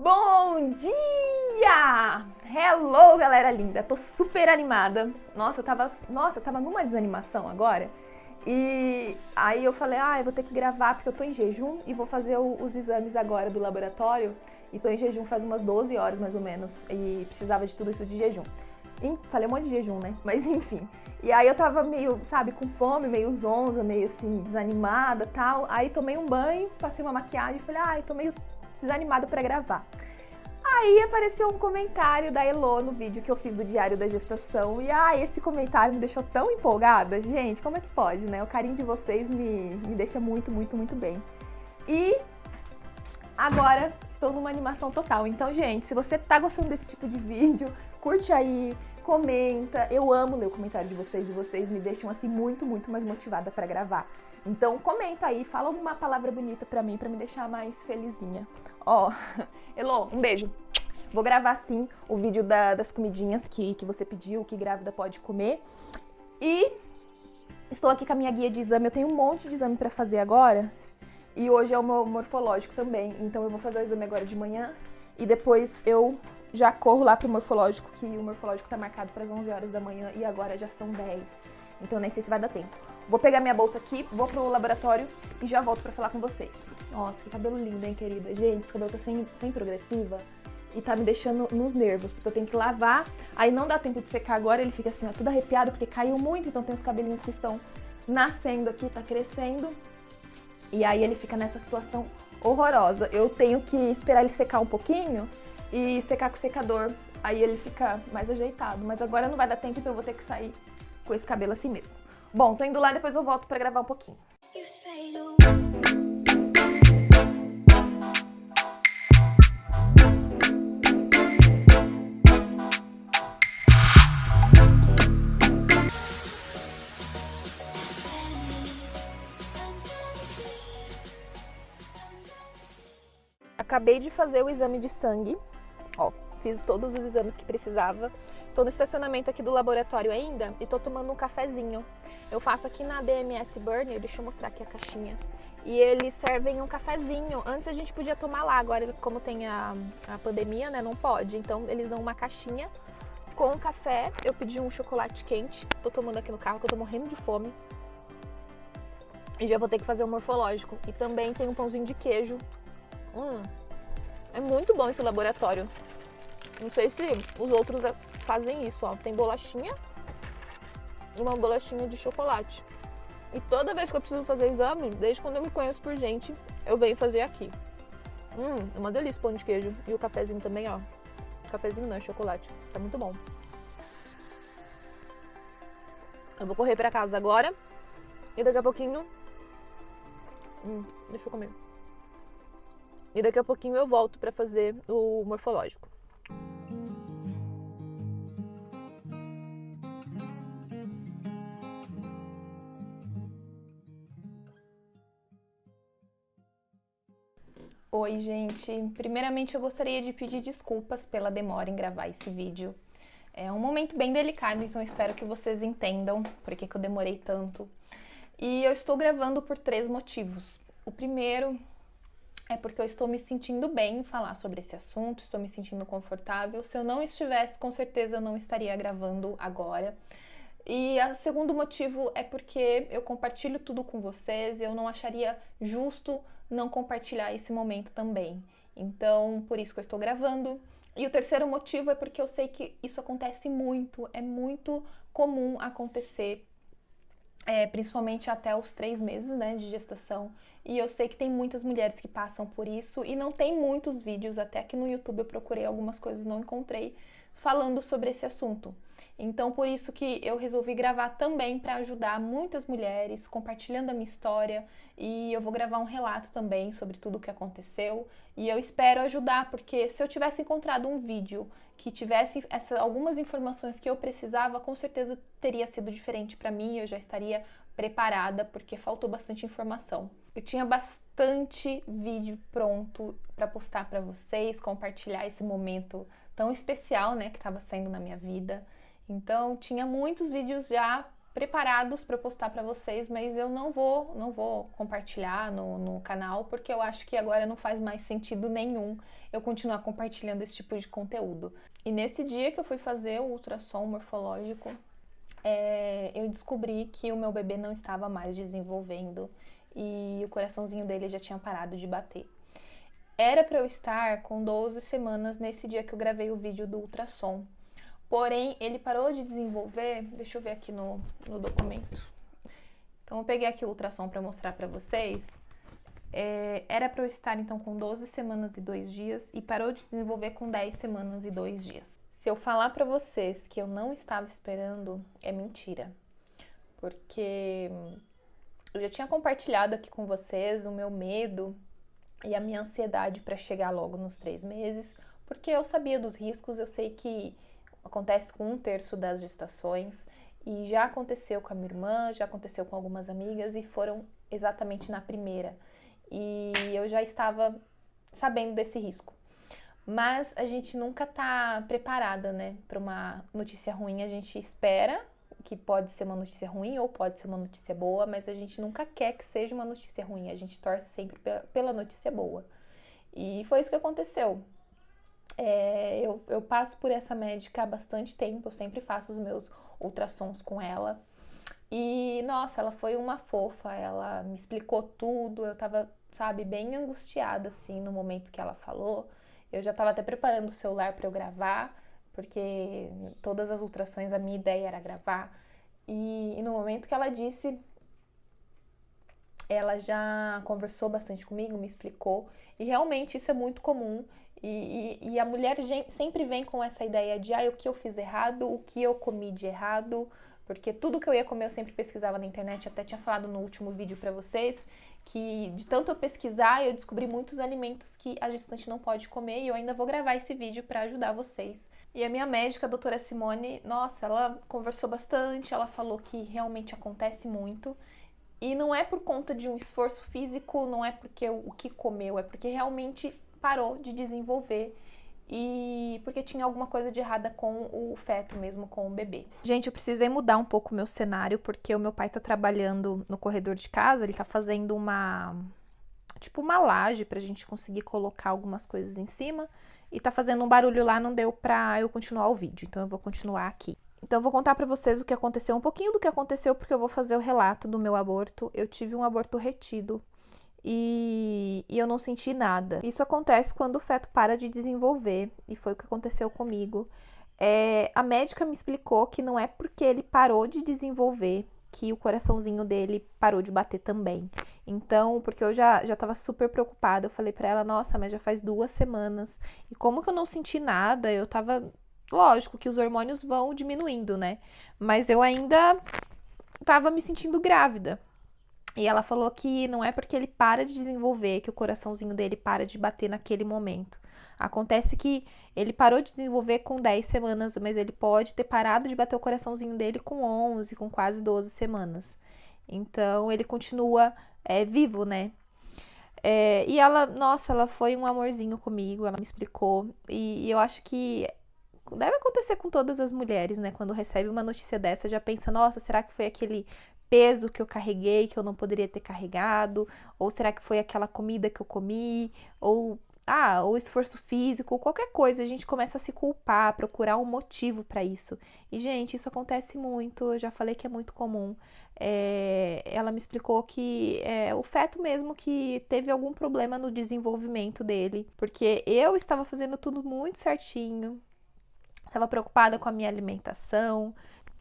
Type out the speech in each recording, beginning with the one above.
Bom dia! Hello, galera linda! Tô super animada. Nossa, eu tava numa desanimação agora. E aí eu falei, eu vou ter que gravar porque eu tô em jejum e vou fazer os exames agora do laboratório. E tô em jejum faz umas 12 horas mais ou menos e precisava de tudo isso de jejum. Falei um monte de jejum, né? Mas enfim. E aí eu tava meio, sabe, com fome, meio zonza, meio assim, desanimada e tal. Aí tomei um banho, passei uma maquiagem e falei, tô meio desanimada pra gravar. Aí apareceu um comentário da Elo no vídeo que eu fiz do Diário da Gestação. E esse comentário me deixou tão empolgada. Gente, como é que pode, né? O carinho de vocês me deixa muito, muito, muito bem. E agora estou numa animação total. Então, gente, se você tá gostando desse tipo de vídeo, curte aí, comenta. Eu amo ler o comentário de vocês e vocês me deixam assim muito, muito mais motivada pra gravar. Então comenta aí, fala alguma palavra bonita pra mim, pra me deixar mais felizinha. Elo, um beijo. Vou gravar sim o vídeo das comidinhas que você pediu, que grávida pode comer. E estou aqui com a minha guia de exame, eu tenho um monte de exame pra fazer agora. E hoje é o meu morfológico também, então eu vou fazer o exame agora de manhã. E depois eu já corro lá pro morfológico, que o morfológico tá marcado para as 11 horas da manhã e agora já são 10. Então nem sei se vai dar tempo. Vou pegar minha bolsa aqui, vou pro laboratório e já volto pra falar com vocês. Nossa, que cabelo lindo, hein, querida? Gente, esse cabelo tá sem progressiva e tá me deixando nos nervos, porque eu tenho que lavar, aí não dá tempo de secar agora, ele fica assim, tudo arrepiado, porque caiu muito, então tem os cabelinhos que estão nascendo aqui, tá crescendo, e aí ele fica nessa situação horrorosa. Eu tenho que esperar ele secar um pouquinho e secar com o secador, aí ele fica mais ajeitado, mas agora não vai dar tempo, então eu vou ter que sair com esse cabelo assim mesmo. Bom, tô indo lá, depois eu volto pra gravar um pouquinho. Acabei de fazer o exame de sangue, fiz todos os exames que precisava. Tô no estacionamento aqui do laboratório ainda e tô tomando um cafezinho. Eu faço aqui na DMS Burner, deixa eu mostrar aqui a caixinha. E eles servem um cafezinho. Antes a gente podia tomar lá, agora como tem a pandemia, né, não pode. Então eles dão uma caixinha com café. Eu pedi um chocolate quente, tô tomando aqui no carro que eu tô morrendo de fome. E já vou ter que fazer o morfológico. E também tem um pãozinho de queijo. É muito bom esse laboratório. Não sei se os outros fazem isso, Tem bolachinha e uma bolachinha de chocolate. E toda vez que eu preciso fazer exame, desde quando eu me conheço por gente, eu venho fazer aqui. É uma delícia o pão de queijo. E o cafezinho também, Cafezinho não, é chocolate. Tá muito bom. Eu vou correr pra casa agora. E daqui a pouquinho... deixa eu comer. E daqui a pouquinho eu volto pra fazer o morfológico. Oi, gente. Primeiramente eu gostaria de pedir desculpas pela demora em gravar esse vídeo. É um momento bem delicado, então eu espero que vocês entendam por que eu demorei tanto. E eu estou gravando por 3 motivos. O primeiro é porque eu estou me sentindo bem em falar sobre esse assunto, estou me sentindo confortável. Se eu não estivesse, com certeza eu não estaria gravando agora. E o segundo motivo é porque eu compartilho tudo com vocês e eu não acharia justo não compartilhar esse momento também. Então, por isso que eu estou gravando. E o terceiro motivo é porque eu sei que isso acontece muito, é muito comum acontecer, principalmente até os 3 meses, né, de gestação. E eu sei que tem muitas mulheres que passam por isso e não tem muitos vídeos, até aqui no YouTube eu procurei algumas coisas, não encontrei, falando sobre esse assunto. Então, por isso que eu resolvi gravar também para ajudar muitas mulheres, compartilhando a minha história, e eu vou gravar um relato também sobre tudo o que aconteceu, e eu espero ajudar, porque se eu tivesse encontrado um vídeo que tivesse algumas informações que eu precisava, com certeza teria sido diferente para mim, eu já estaria preparada, porque faltou bastante informação. Eu tinha bastante vídeo pronto para postar para vocês, compartilhar esse momento tão especial, né, que estava saindo na minha vida. Então, tinha muitos vídeos já preparados para postar para vocês, mas eu não vou compartilhar no canal, porque eu acho que agora não faz mais sentido nenhum eu continuar compartilhando esse tipo de conteúdo. E nesse dia que eu fui fazer o ultrassom morfológico, eu descobri que o meu bebê não estava mais desenvolvendo e o coraçãozinho dele já tinha parado de bater. Era para eu estar com 12 semanas nesse dia que eu gravei o vídeo do ultrassom. Porém, ele parou de desenvolver, deixa eu ver aqui no documento. Então, eu peguei aqui o ultrassom para mostrar para vocês. Era para eu estar, então, com 12 semanas e 2 dias e parou de desenvolver com 10 semanas e 2 dias. Se eu falar para vocês que eu não estava esperando, é mentira. Porque eu já tinha compartilhado aqui com vocês o meu medo e a minha ansiedade para chegar logo nos 3 meses, porque eu sabia dos riscos, eu sei que acontece com 1/3 das gestações e já aconteceu com a minha irmã, já aconteceu com algumas amigas e foram exatamente na primeira. E eu já estava sabendo desse risco. Mas a gente nunca tá preparada, né, para uma notícia ruim. A gente espera que pode ser uma notícia ruim ou pode ser uma notícia boa, mas a gente nunca quer que seja uma notícia ruim. A gente torce sempre pela notícia boa. E foi isso que aconteceu. Eu passo por essa médica há bastante tempo, eu sempre faço os meus ultrassons com ela. E, nossa, ela foi uma fofa, ela me explicou tudo, eu tava, sabe, bem angustiada, assim, no momento que ela falou. Eu já tava até preparando o celular para eu gravar, porque todas as ultrassons a minha ideia era gravar. E no momento que ela disse, ela já conversou bastante comigo, me explicou, e realmente isso é muito comum. E a mulher sempre vem com essa ideia de o que eu fiz errado, o que eu comi de errado, porque tudo que eu ia comer eu sempre pesquisava na internet, até tinha falado no último vídeo pra vocês, que de tanto eu pesquisar, eu descobri muitos alimentos que a gestante não pode comer, e eu ainda vou gravar esse vídeo pra ajudar vocês. E a minha médica, a doutora Simone, nossa, ela conversou bastante, ela falou que realmente acontece muito, e não é por conta de um esforço físico, não é porque o que comeu, é porque realmente parou de desenvolver e porque tinha alguma coisa de errada com o feto mesmo, com o bebê. Gente, eu precisei mudar um pouco o meu cenário, porque o meu pai tá trabalhando no corredor de casa, ele tá fazendo uma laje pra gente conseguir colocar algumas coisas em cima, e tá fazendo um barulho lá, não deu pra eu continuar o vídeo, então eu vou continuar aqui. Então eu vou contar pra vocês o que aconteceu, um pouquinho do que aconteceu, porque eu vou fazer o relato do meu aborto. Eu tive um aborto retido. E eu não senti nada. Isso acontece quando o feto para de desenvolver, e foi o que aconteceu comigo. A médica me explicou que não é porque ele parou de desenvolver que o coraçãozinho dele parou de bater também. Então, porque eu já tava super preocupada, eu falei pra ela, nossa, mas já faz 2 semanas. E como que eu não senti nada? Eu tava... Lógico que os hormônios vão diminuindo, né? Mas eu ainda tava me sentindo grávida. E ela falou que não é porque ele para de desenvolver que o coraçãozinho dele para de bater naquele momento. Acontece que ele parou de desenvolver com 10 semanas, mas ele pode ter parado de bater o coraçãozinho dele com 11, com quase 12 semanas. Então, ele continua vivo, né? E ela, nossa, ela foi um amorzinho comigo, ela me explicou. E eu acho que deve acontecer com todas as mulheres, né? Quando recebe uma notícia dessa, já pensa, nossa, será que foi aquele peso que eu carreguei que eu não poderia ter carregado? Ou será que foi aquela comida que eu comi? Ou esforço físico, qualquer coisa, a gente começa a se culpar, procurar um motivo para isso. E, gente, isso acontece muito, eu já falei que é muito comum. Ela me explicou que o feto mesmo que teve algum problema no desenvolvimento dele, porque eu estava fazendo tudo muito certinho, estava preocupada com a minha alimentação,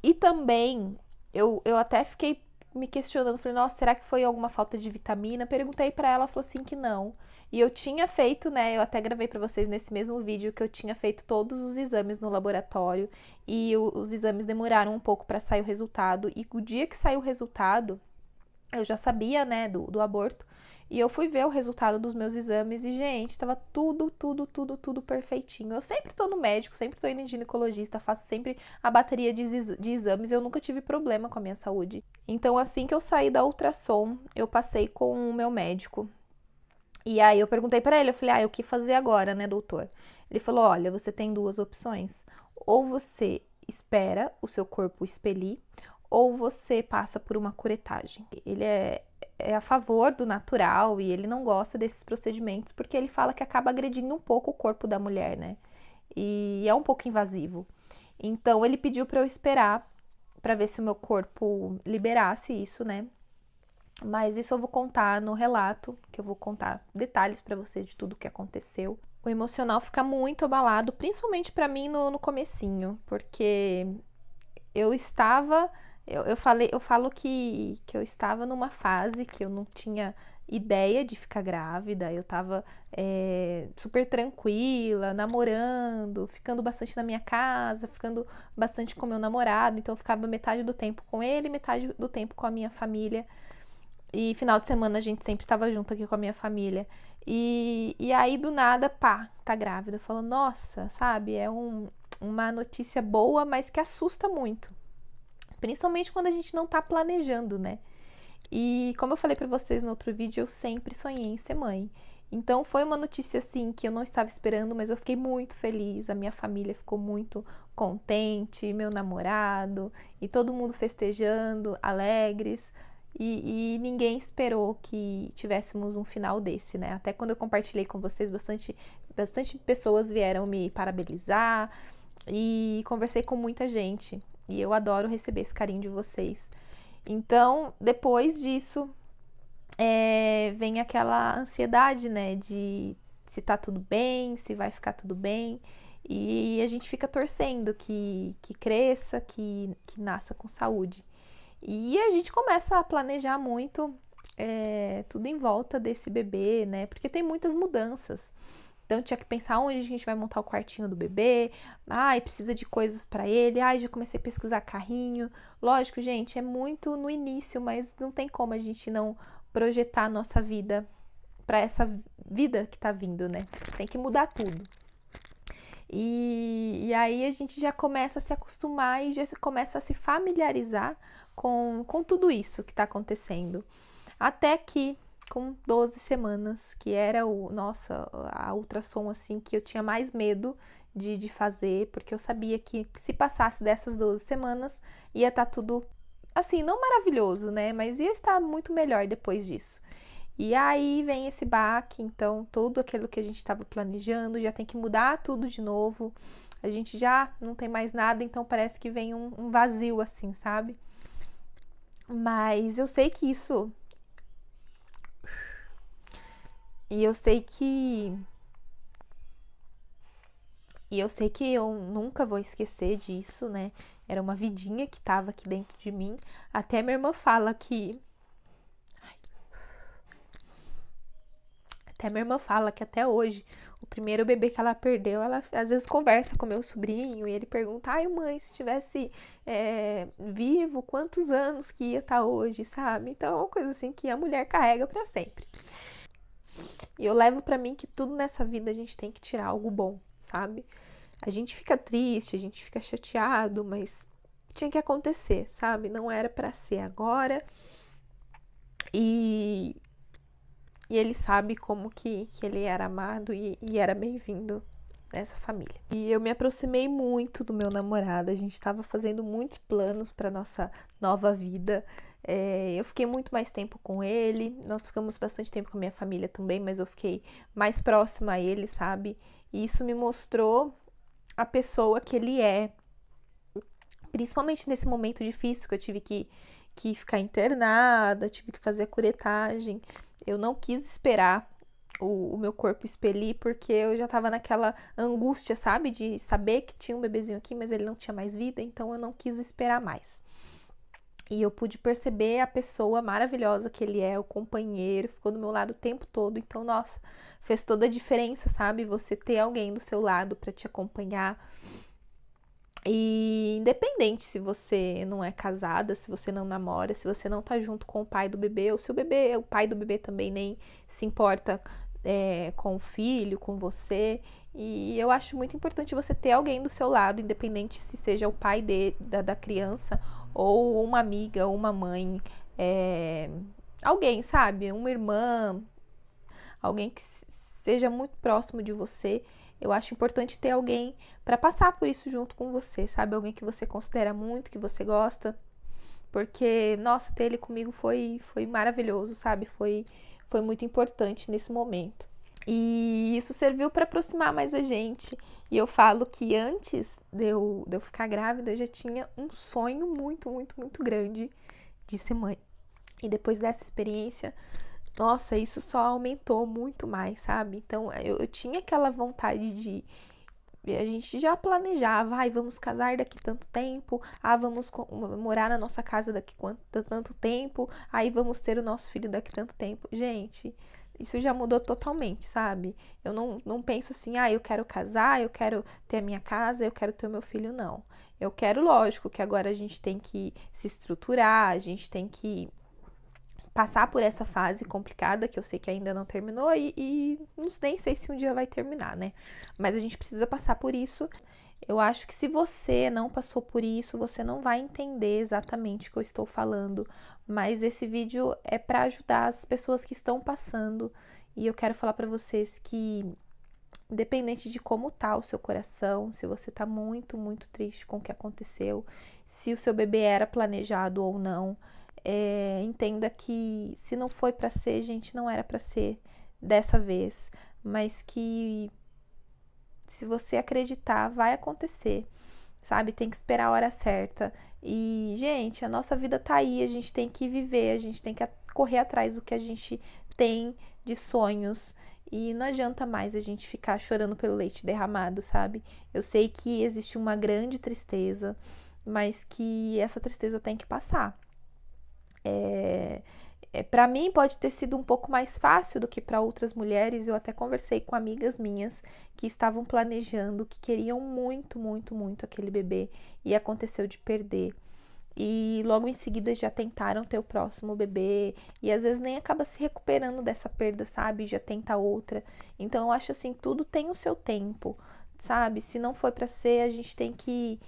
e também eu até fiquei me questionando, falei, nossa, será que foi alguma falta de vitamina? Perguntei pra ela, ela falou assim que não. E eu tinha feito, né, eu até gravei pra vocês nesse mesmo vídeo que eu tinha feito todos os exames no laboratório, e os exames demoraram um pouco pra sair o resultado, e o dia que saiu o resultado, eu já sabia, né, do aborto, e eu fui ver o resultado dos meus exames e, gente, tava tudo perfeitinho. Eu sempre tô no médico, sempre tô indo em ginecologista, faço sempre a bateria de exames e eu nunca tive problema com a minha saúde. Então, assim que eu saí da ultrassom, eu passei com o meu médico. E aí eu perguntei pra ele, eu falei, o que fazer agora, né, doutor? Ele falou, olha, você tem 2 opções. Ou você espera o seu corpo expelir, ou você passa por uma curetagem. Ele é a favor do natural e ele não gosta desses procedimentos porque ele fala que acaba agredindo um pouco o corpo da mulher, né? E é um pouco invasivo. Então ele pediu para eu esperar para ver se o meu corpo liberasse isso, né? Mas isso eu vou contar no relato, que eu vou contar detalhes para você de tudo o que aconteceu. O emocional fica muito abalado, principalmente para mim no comecinho, porque eu estava, eu falo que eu estava numa fase que eu não tinha ideia de ficar grávida, eu tava super tranquila, namorando, ficando bastante na minha casa, ficando bastante com meu namorado, então eu ficava metade do tempo com ele, metade do tempo com a minha família. E final de semana a gente sempre estava junto aqui com a minha família. E aí, do nada, pá, tá grávida. Eu falo, nossa, sabe? É uma notícia boa, mas que assusta muito. Principalmente quando a gente não tá planejando, né? E como eu falei pra vocês no outro vídeo, eu sempre sonhei em ser mãe. Então foi uma notícia assim que eu não estava esperando, mas eu fiquei muito feliz. A minha família ficou muito contente, meu namorado e todo mundo festejando, alegres. E ninguém esperou que tivéssemos um final desse, né? Até quando eu compartilhei com vocês, bastante pessoas vieram me parabenizar e conversei com muita gente. E eu adoro receber esse carinho de vocês. Então, depois disso, vem aquela ansiedade, né? De se tá tudo bem, se vai ficar tudo bem. E a gente fica torcendo que cresça, que nasça com saúde. E a gente começa a planejar muito tudo em volta desse bebê, né? Porque tem muitas mudanças. Então tinha que pensar onde a gente vai montar o quartinho do bebê. Ai, precisa de coisas para ele. Ai, já comecei a pesquisar carrinho. Lógico, gente, é muito no início, mas não tem como a gente não projetar a nossa vida para essa vida que tá vindo, né? Tem que mudar tudo. E aí a gente já começa a se acostumar e já começa a se familiarizar com tudo isso que está acontecendo. Até que, com 12 semanas, que era a ultrassom assim, que eu tinha mais medo de fazer, porque eu sabia que se passasse dessas 12 semanas, ia estar tudo, assim, não maravilhoso, né? Mas ia estar muito melhor depois disso. E aí vem esse baque, então tudo aquilo que a gente estava planejando já tem que mudar tudo de novo. A gente já não tem mais nada, então parece que vem um vazio assim, sabe? Mas eu sei que isso. E eu sei que. E eu sei que eu nunca vou esquecer disso, né? Era uma vidinha que tava aqui dentro de mim. Até minha irmã fala que. Até minha irmã fala que até hoje, o primeiro bebê que ela perdeu, ela às vezes conversa com meu sobrinho e ele pergunta, ai mãe, se estivesse vivo, quantos anos que ia estar hoje, sabe? Então é uma coisa assim que a mulher carrega pra sempre. E eu levo pra mim que tudo nessa vida a gente tem que tirar algo bom, sabe? A gente fica triste, a gente fica chateado, mas tinha que acontecer, sabe? Não era pra ser agora. E ele sabe como que ele era amado e era bem-vindo nessa família. E eu me aproximei muito do meu namorado, a gente estava fazendo muitos planos para nossa nova vida. Eu fiquei muito mais tempo com ele, nós ficamos bastante tempo com a minha família também, mas eu fiquei mais próxima a ele, sabe? E isso me mostrou a pessoa que ele é, principalmente nesse momento difícil que eu tive que ficar internada, tive que fazer a curetagem. Eu não quis esperar o meu corpo expelir, porque eu já tava naquela angústia, sabe? De saber que tinha um bebezinho aqui, mas ele não tinha mais vida, então eu não quis esperar mais. E eu pude perceber a pessoa maravilhosa que ele é, o companheiro, ficou do meu lado o tempo todo. Então, nossa, fez toda a diferença, sabe? Você ter alguém do seu lado para te acompanhar. E independente se você não é casada, se você não namora, se você não tá junto com o pai do bebê, ou se o pai do bebê também nem se importa com o filho, com você. E eu acho muito importante você ter alguém do seu lado, independente se seja o pai da criança, ou uma amiga, ou uma mãe, alguém, sabe? Uma irmã, alguém que seja muito próximo de você. Eu acho importante ter alguém para passar por isso junto com você, sabe? Alguém que você considera muito, que você gosta. porque, nossa, ter ele comigo foi maravilhoso, sabe? Foi muito importante nesse momento. E isso serviu para aproximar mais a gente. E eu falo que antes de eu ficar grávida, eu já tinha um sonho muito, muito, muito grande de ser mãe. E depois dessa experiência, nossa, isso só aumentou muito mais, sabe? Então eu tinha aquela vontade de. A gente já planejava, ai, vamos casar daqui tanto tempo, vamos morar na nossa casa daqui tanto tempo, aí vamos ter o nosso filho daqui tanto tempo. Gente, isso já mudou totalmente, sabe? Eu não penso assim, eu quero casar, eu quero ter a minha casa, eu quero ter o meu filho, não. Eu quero, lógico, que agora a gente tem que se estruturar, a gente tem que passar por essa fase complicada, que eu sei que ainda não terminou, e nem sei se um dia vai terminar, né? Mas a gente precisa passar por isso. Eu acho que se você não passou por isso, você não vai entender exatamente o que eu estou falando, mas esse vídeo é para ajudar as pessoas que estão passando, e eu quero falar para vocês que, independente de como tá o seu coração, se você tá muito, muito triste com o que aconteceu, se o seu bebê era planejado ou não, entenda que se não foi para ser, gente, não era para ser dessa vez, mas que se você acreditar, vai acontecer, sabe? Tem que esperar a hora certa. E, gente, a nossa vida tá aí, a gente tem que viver, a gente tem que correr atrás do que a gente tem de sonhos. E não adianta mais a gente ficar chorando pelo leite derramado, sabe? Eu sei que existe uma grande tristeza, mas que essa tristeza tem que passar. Para mim pode ter sido um pouco mais fácil do que para outras mulheres. Eu até conversei com amigas minhas que estavam planejando, que queriam muito, muito, muito aquele bebê e aconteceu de perder. E logo em seguida já tentaram ter o próximo bebê e às vezes nem acaba se recuperando dessa perda, sabe? Já tenta outra. Então eu acho assim, tudo tem o seu tempo, sabe? Se não foi para ser, a gente tem que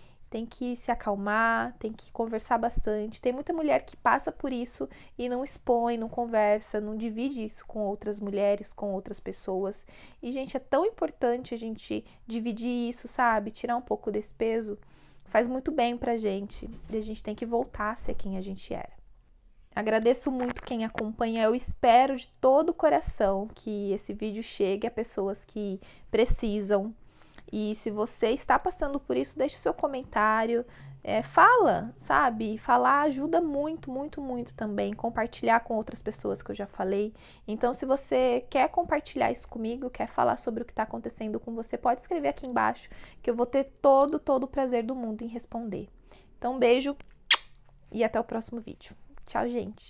se acalmar, tem que conversar bastante. Tem muita mulher que passa por isso e não expõe, não conversa, não divide isso com outras mulheres, com outras pessoas. E, gente, é tão importante a gente dividir isso, sabe? Tirar um pouco desse peso. Faz muito bem pra gente. E a gente tem que voltar a ser quem a gente era. Agradeço muito quem acompanha. Eu espero de todo o coração que esse vídeo chegue a pessoas que precisam. E se você está passando por isso, deixe o seu comentário, fala, sabe? Falar ajuda muito, muito, muito também. Compartilhar com outras pessoas que eu já falei. Então, se você quer compartilhar isso comigo, quer falar sobre o que está acontecendo com você, pode escrever aqui embaixo, que eu vou ter todo o prazer do mundo em responder. Então, beijo e até o próximo vídeo. Tchau, gente!